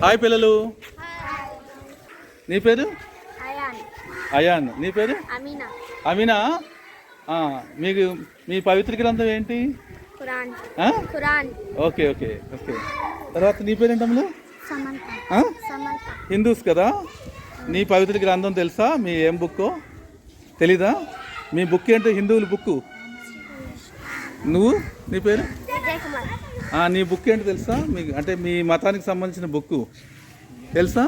Hi పిల్లలు. నీ పేరు? అయాన్. నీ పేరు? అమీనా. మీకు మీ పవిత్ర గ్రంథం ఏంటి? Okay okay okay. తర్వాత నీ పేరు ఏంటమ్ములు? హిందూస్ కదా. నీ పవిత్ర గ్రంథం తెలుసా? మీ ఏం బుక్ తెలీదా? మీ బుక్ ఏంటో హిందువుల బుక్. నువ్వు నీ పేరు? నీ బుక్ ఏంటో తెలుసా? మీకు అంటే మీ మతానికి సంబంధించిన బుక్ తెలుసా?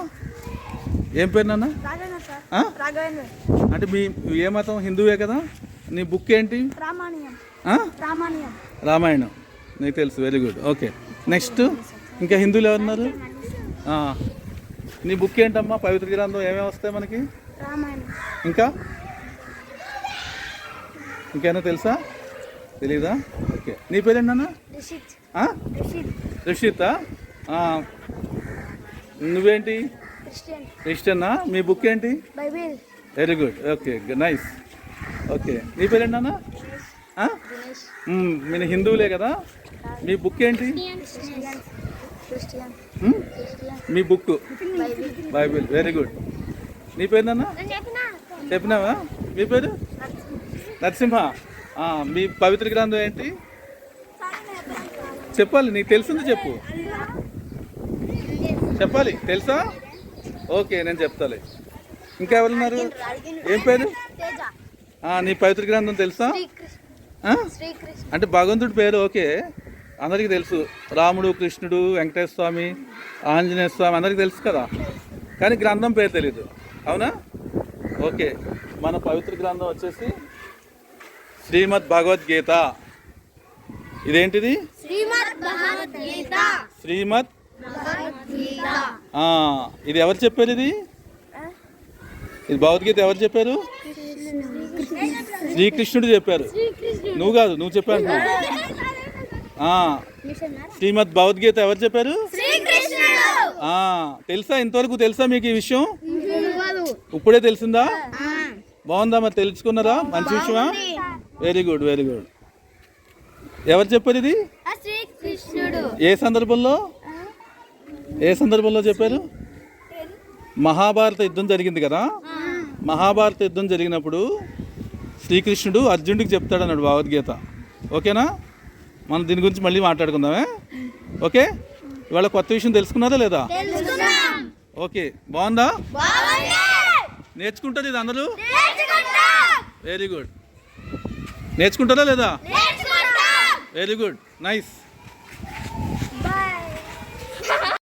ఏం పేరు నాన్న? అంటే మీ ఏ మతం? హిందువే కదా. నీ బుక్ ఏంటి? రామాయణం. నీకు తెలుసు. Very good. ఓకే. నెక్స్ట్ ఇంకా హిందువులు ఎవరున్నారు? నీ బుక్ ఏంటమ్మా? పవిత్ర గ్రంథం ఏమేమి వస్తాయి మనకి? ఇంకా ఇంకేనా తెలుసా? తెలీదా? ఓకే. నీ పేరేంటన్నా? రిషితా. నువ్వేంటి? క్రిస్టియన్నా. మీ బుక్ ఏంటి? Very good. Okay nice. Okay. నీ పేరేంటన్నా? మీరు హిందువులే కదా. మీ బుక్ ఏంటి? మీ బుక్ బైబిల్. Very good. నీ పేరునన్నా? చెప్పినావా? మీ పేరు? నరసింహ. మీ పవిత్ర గ్రంథం ఏంటి చెప్పాలి. నీకు తెలిసింది చెప్పు. చెప్పాలి. తెలుసా? ఓకే నేను చెప్తాలే. ఇంకా ఎవరున్నారు? ఏం పేరు? నీ పవిత్ర గ్రంథం తెలుసా? అంటే భగవంతుడి పేరు ఓకే అందరికీ తెలుసు. రాముడు, కృష్ణుడు, వెంకటేశ్వర స్వామి, ఆంజనేయ స్వామి అందరికీ తెలుసు కదా. కానీ గ్రంథం పేరు తెలీదు. అవునా? ఓకే. మన పవిత్ర గ్రంథం వచ్చేసి శ్రీమద్ భగవద్గీత. ఇదేంటిది? శ్రీమద్. ఇది ఎవరు చెప్పారు? ఇది భగవద్గీత ఎవరు చెప్పారు? శ్రీకృష్ణుడు చెప్పారు. నువ్వు కాదు, నువ్వు చెప్పాను. శ్రీమద్ భగవద్గీత ఎవరు చెప్పారు? తెలుసా? ఇంతవరకు తెలుసా మీకు ఈ విషయం? ఇప్పుడే తెలిసిందా? బాగుందా? మరి తెలుసుకున్నారా? మంచి విషయమా? Very good very good. ఎవరు చెప్పారు ఇది? ఏ సందర్భంలో చెప్పారు? మహాభారత యుద్ధం జరిగింది కదా. మహాభారత యుద్ధం జరిగినప్పుడు శ్రీకృష్ణుడు అర్జునుడికి చెప్తాడు అన్నాడు భగవద్గీత. ఓకేనా? మనం దీని గురించి మళ్ళీ మాట్లాడుకుందామే. ఓకే. ఇవాళ కొత్త విషయం తెలుసుకున్నారా లేదా? ఓకే. బాగుందా? నేర్చుకుంటారు ఇది అందరూ? Very good. నేర్చుకుంటారా లేదా? Very good nice.